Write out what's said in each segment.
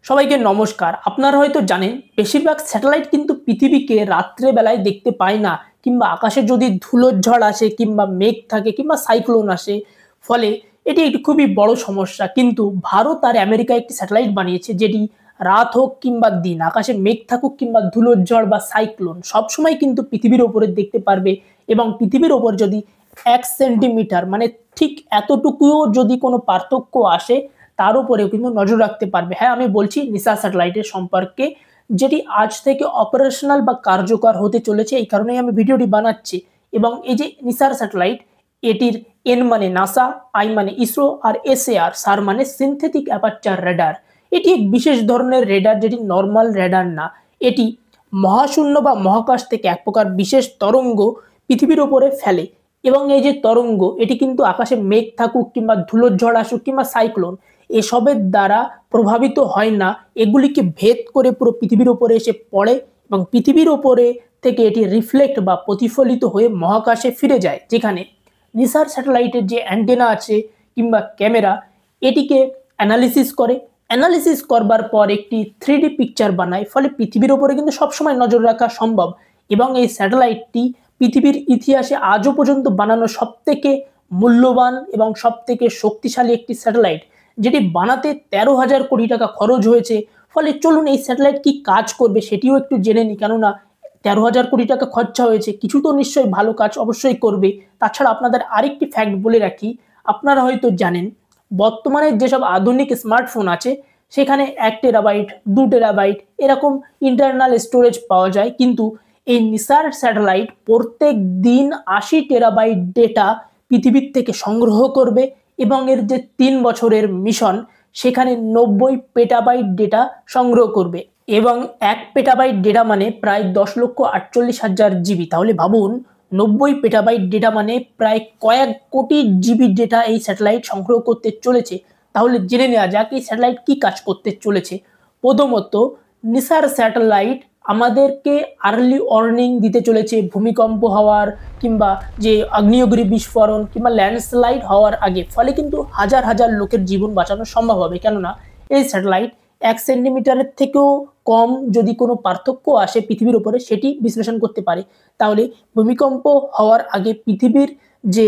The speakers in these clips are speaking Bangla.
সবাইকে নমস্কার। আপনারা হয়তো জানেন বেশিরভাগ স্যাটেলাইট কিন্তু পৃথিবীকে রাত্রে বেলায় দেখতে পায় না, কিংবা আকাশে যদি ধুলোঝড় আসে কিংবা মেঘ থাকে কিংবা সাইক্লোন আসে, ফলে এটি একটি খুবই বড় সমস্যা। কিন্তু ভারত আর আমেরিকা একটি স্যাটেলাইট বানিয়েছে যেটি রাত হোক কিংবা দিন, আকাশে মেঘ থাকুক কিংবা ধুলোঝড় বা সাইক্লোন, সবসময় কিন্তু পৃথিবীর ওপরে দেখতে পারবে। এবং পৃথিবীর ওপর যদি 1 সেন্টিমিটার মানে ঠিক এতটুকুও যদি কোনো পার্থক্য আসে, তার উপরেও কিন্তু নজর রাখতে পারবে। হ্যাঁ, আমি বলছি নিসার স্যাটেলাইটের সম্পর্কে, যেটি আজ থেকে অপারেশনাল বা কার্যকর হতে চলেছে। এই কারণেই আমি ভিডিওটি বানাচ্ছি। এবং এই যে নিসার স্যাটেলাইট, এটির এন মানে নাসা, আই মানে ইসরো, আর এসএআর সার মানে সিনথেটিক অ্যাপারচার রেডার। এটি এক বিশেষ ধরনের রেডার, যেটি নর্মাল রেডার না। এটি মহাশূন্য বা মহাকাশ থেকে এক প্রকার বিশেষ তরঙ্গ পৃথিবীর ওপরে ফেলে। এবং এই যে তরঙ্গ, এটি কিন্তু আকাশে মেঘ থাকুক কিংবা ধুলোঝড় আসুক কিংবা সাইক্লোন, এসবের দ্বারা প্রভাবিত হয় না। এগুলিকে ভেদ করে পুরো পৃথিবীর ওপরে এসে পড়ে এবং পৃথিবীর ওপরে থেকে এটি রিফ্লেক্ট বা প্রতিফলিত হয়ে মহাকাশে ফিরে যায়, যেখানে নিসার স্যাটেলাইটের যে অ্যান্টেনা আছে কিংবা ক্যামেরা, এটিকে অ্যানালিসিস করবার পর একটি 3D পিকচার বানায়। ফলে পৃথিবীর ওপরে কিন্তু সবসময় নজর রাখা সম্ভব। এবং এই স্যাটেলাইটটি পৃথিবীর ইতিহাসে আজও পর্যন্ত বানানো সবথেকে মূল্যবান এবং সবথেকে শক্তিশালী একটি স্যাটেলাইট, যেটি বানাতে 13,000 কোটি টাকা খরচ হয়েছে। ফলে চলুন এই স্যাটেলাইট কি কাজ করবে সেটিও একটু জেনে নিই। কেননা 13,000 কোটি টাকা খরচা হয়েছে, কিছু তো নিশ্চয়ই ভালো কাজ অবশ্যই করবে। তাছাড়া আপনাদের আরেকটি ফ্যাক্ট বলে রাখি, আপনারা হয়তো জানেন বর্তমানে যেসব আধুনিক স্মার্টফোন আছে সেখানে 1 টেরাবাইট 2 টেরাবাইট এরকম ইন্টারনাল স্টোরেজ পাওয়া যায়। কিন্তু এই নিসার স্যাটেলাইট প্রত্যেক দিন 80 টেরাবাইট ডেটা পৃথিবীর থেকে সংগ্রহ করবে। এবং এর যে 3 বছরের মিশন, সেখানে 90 পেটাবাইট ডেটা সংগ্রহ করবে। এবং 1 পেটাবাইট ডেটা মানে প্রায় 10,48,000 জিবি। তাহলে ভাবুন, 90 পেটাবাইট ডেটা মানে প্রায় কয়েক কোটি জিবি ডেটা এই স্যাটেলাইট সংগ্রহ করতে চলেছে। তাহলে জেনে নেওয়া যাক এই স্যাটেলাইট কি কাজ করতে চলেছে। প্রথমত, নিসার স্যাটেলাইট আমাদেরকে আর্লি ওয়ার্নিং দিতে চলেছে ভূমিকম্প হওয়ার কিংবা যে আগ্নেয়গিরি বিস্ফোরণ কিংবা ল্যান্ডস্লাইড হওয়ার আগে। ফলে কিন্তু হাজার হাজার লোকের জীবন বাঁচানো সম্ভব হবে। কেননা এই স্যাটেলাইট 1 সেন্টিমিটারের থেকেও কম যদি কোনো পার্থক্য আসে পৃথিবীর উপরে, সেটি বিশ্লেষণ করতে পারে। তাহলে ভূমিকম্প হওয়ার আগে পৃথিবীর যে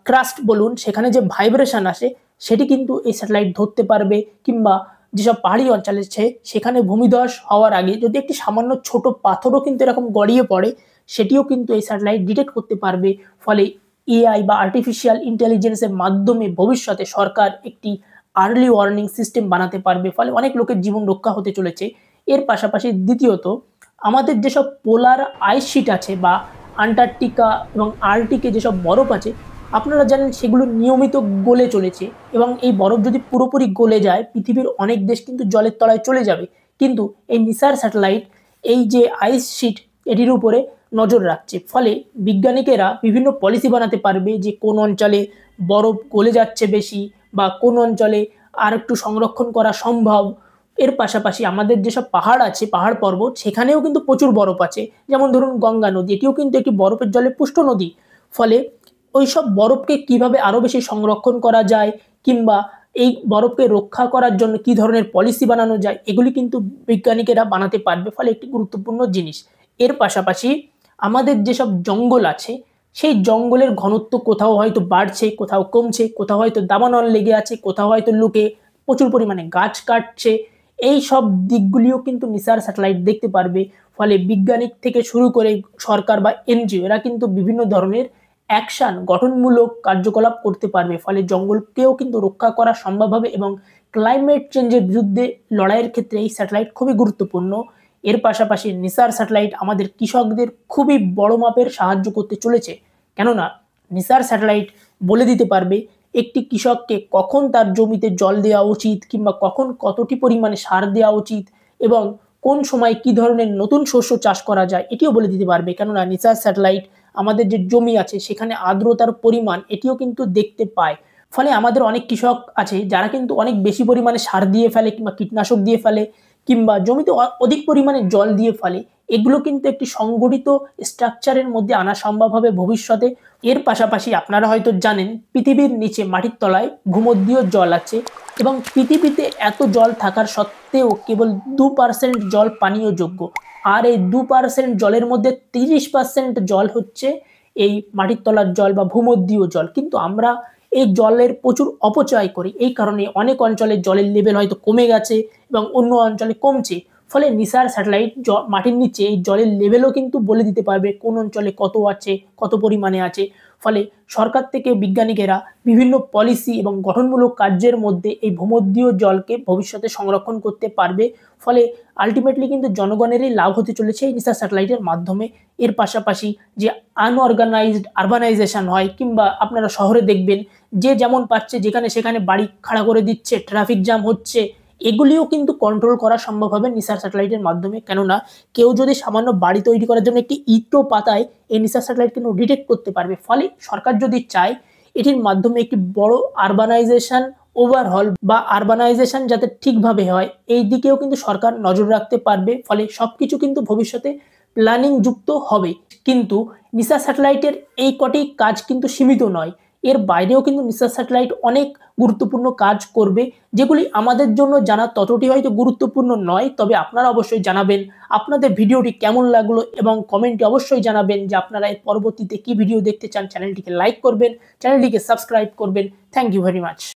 ক্রাস্ট বলুন, সেখানে যে ভাইব্রেশন আসে, সেটি কিন্তু এই স্যাটেলাইট ধরতে পারবে। কিংবা যেসব পাহাড়ি অঞ্চল আছে সেখানে ভূমিধস হওয়ার আগে যদি একটি সামান্য ছোট পাথরও কিন্তু এরকম গড়িয়ে পড়ে, সেটিও কিন্তু এই স্যাটেলাইট ডিটেক্ট করতে পারবে। ফলে এআই বা আর্টিফিশিয়াল ইন্টেলিজেন্সের মাধ্যমে ভবিষ্যতে সরকার একটি আর্লি ওয়ার্নিং সিস্টেম বানাতে পারবে। ফলে অনেক লোকের জীবন রক্ষা হতে চলেছে। এর পাশাপাশি দ্বিতীয়ত, আমাদের যেসব পোলার আইস শিট আছে বা আন্টার্কটিকা এবং আর্কটিকে যেসব বরফ আছে, আপনারা জানেন সেগুলো নিয়মিত গলে চলেছে। এবং এই বরফ যদি পুরোপুরি গলে যায়, পৃথিবীর অনেক দেশ কিন্তু জলের তলায় চলে যাবে। কিন্তু এই নিসার স্যাটেলাইট এই যে আইস শিট, এটির উপরে নজর রাখছে। ফলে বিজ্ঞানীরা বিভিন্ন পলিসি বানাতে পারবে যে কোন অঞ্চলে বরফ গলে যাচ্ছে বেশি, বা কোন অঞ্চলে আর একটু সংরক্ষণ করা সম্ভব। এর পাশাপাশি আমাদের যেসব পাহাড় আছে, পাহাড় পর্বত, সেখানেও কিন্তু প্রচুর বরফ আছে। যেমন ধরুন গঙ্গা নদী, এটিও কিন্তু একটি বরফের জলে পুষ্ট নদী। ফলে ওই সব বরফকে কিভাবে আরও বেশি সংরক্ষণ করা যায়, কিংবা এই বরফকে রক্ষা করার জন্য কি ধরনের পলিসি বানানো যায়, এগুলি কিন্তু বিজ্ঞানীরা বানাতে পারবে। ফলে একটি গুরুত্বপূর্ণ জিনিস। এর পাশাপাশি আমাদের যেসব জঙ্গল আছে, সেই জঙ্গলের ঘনত্ব কোথাও হয়তো বাড়ছে, কোথাও কমছে, কোথাও হয়তো দাবানল লেগে আছে, কোথাও হয়তো লোকে প্রচুর পরিমাণে গাছ কাটছে। এই সব দিকগুলিও কিন্তু নিসার স্যাটেলাইট দেখতে পারবে। ফলে বিজ্ঞানী থেকে শুরু করে সরকার বা এনজিও, এরা কিন্তু বিভিন্ন ধরনের অ্যাকশন, গঠনমূলক কার্যকলাপ করতে পারবে। ফলে জঙ্গলকেও কিন্তু রক্ষা করা সম্ভব হবে। এবং ক্লাইমেট চেঞ্জের বিরুদ্ধে লড়াইয়ের ক্ষেত্রে এই স্যাটেলাইট খুবই গুরুত্বপূর্ণ। এর পাশাপাশি নিসার স্যাটেলাইট আমাদের কৃষকদের খুবই বড় মাপের সাহায্য করতে চলেছে। কেননা নিসার স্যাটেলাইট বলে দিতে পারবে একটি কৃষককে কখন তার জমিতে জল দেওয়া উচিত, কিংবা কখন কতটি পরিমাণে সার দেওয়া উচিত, এবং কোন সময় কি ধরনের নতুন শস্য চাষ করা যায়, এটিও বলে দিতে পারবে। কেননা নিসার স্যাটেলাইট আমাদের যে জমি আছে সেখানে আর্দ্রতার পরিমাণ, এটিও কিন্তু দেখতে পায়। ফলে আমাদের অনেক কৃষক আছে যারা কিন্তু অনেক বেশি পরিমাণে সার দিয়ে ফেলে, কিংবা কীটনাশক দিয়ে ফেলে, কিংবা জমিতে অধিক পরিমাণে জল দিয়ে ফেলে। এগুলো কিন্তু একটি সংগঠিত স্ট্রাকচারের মধ্যে আনা সম্ভব হবে ভবিষ্যতে। এর পাশাপাশি আপনারা হয়তো জানেন পৃথিবীর নিচে মাটির তলায় ভূমধ্যীয় জল আছে এবং পৃথিবীতে এত জল থাকার সত্ত্বেও কেবল 2% জল পানীয়যোগ্য। আর এই 2% জলের মধ্যে 30% জল হচ্ছে এই মাটির তলার জল বা ভূমধ্যীয় জল। কিন্তু আমরা এই জলের প্রচুর অপচয় করি, এই কারণে অনেক অঞ্চলে জলের লেভেল হয়তো কমে গেছে এবং অন্য অঞ্চলে কমছে। ফলে নিসার স্যাটেলাইট মাটির নিচে এই জলের লেভেলও কিন্তু বলে দিতে পারবে কোন অঞ্চলে কত আছে, কত পরিমাণে আছে। ফলে সরকার থেকে বিজ্ঞানীরা বিভিন্ন পলিসি এবং গঠনমূলক কার্যের মধ্যে এই ভূমধ্যীয় জলকে ভবিষ্যতে সংরক্ষণ করতে পারবে। ফলে আলটিমেটলি কিন্তু জনগণেরই লাভ হতে চলেছে এই নিসার স্যাটেলাইটের মাধ্যমে। এর পাশাপাশি যে আনঅর্গানাইজড আরবানাইজেশন হয় কিংবা আপনারা শহরে দেখবেন যে যেমন পাচ্ছে যেখানে সেখানে বাড়ি খাড়া করে দিচ্ছে, ট্রাফিক জ্যাম হচ্ছে, এগুলিও কিন্তু কন্ট্রোল করা সম্ভব হবে নিসার স্যাটেলাইটের মাধ্যমে। কেননা কেউ যদি সামান্য বাড়ি তৈরি করার জন্য একটি ইটও পাতায়, এই নিসার স্যাটেলাইট কিন্তু ডিটেক্ট করতে পারবে। ফলে সরকার যদি চায় এটির মাধ্যমে একটি বড় আরবানাইজেশন ওভারহল বা আরবানাইজেশন যাতে ঠিকভাবে হয় এই দিকেও কিন্তু সরকার নজর রাখতে পারবে। ফলে সবকিছু কিন্তু ভবিষ্যতে প্ল্যানিং যুক্ত হবে। কিন্তু নিসার স্যাটেলাইটের এই কটি কাজ কিন্তু সীমিত নয়, এর বাইরেও কিন্তু নিসার স্যাটেলাইট অনেক গুরুত্বপূর্ণ কাজ করবে, যেগুলি আমাদের জন্য জানা ততটি হয়তো গুরুত্বপূর্ণ নয়। তবে আপনারা অবশ্যই জানাবেন আপনাদের ভিডিওটি কেমন লাগলো এবং কমেন্টে অবশ্যই জানাবেন যে আপনারা এর পরবর্তীতে কি ভিডিও দেখতে চান। চ্যানেলটিকে লাইক করবেন, চ্যানেলটিকে সাবস্ক্রাইব করবেন। Thank you very much.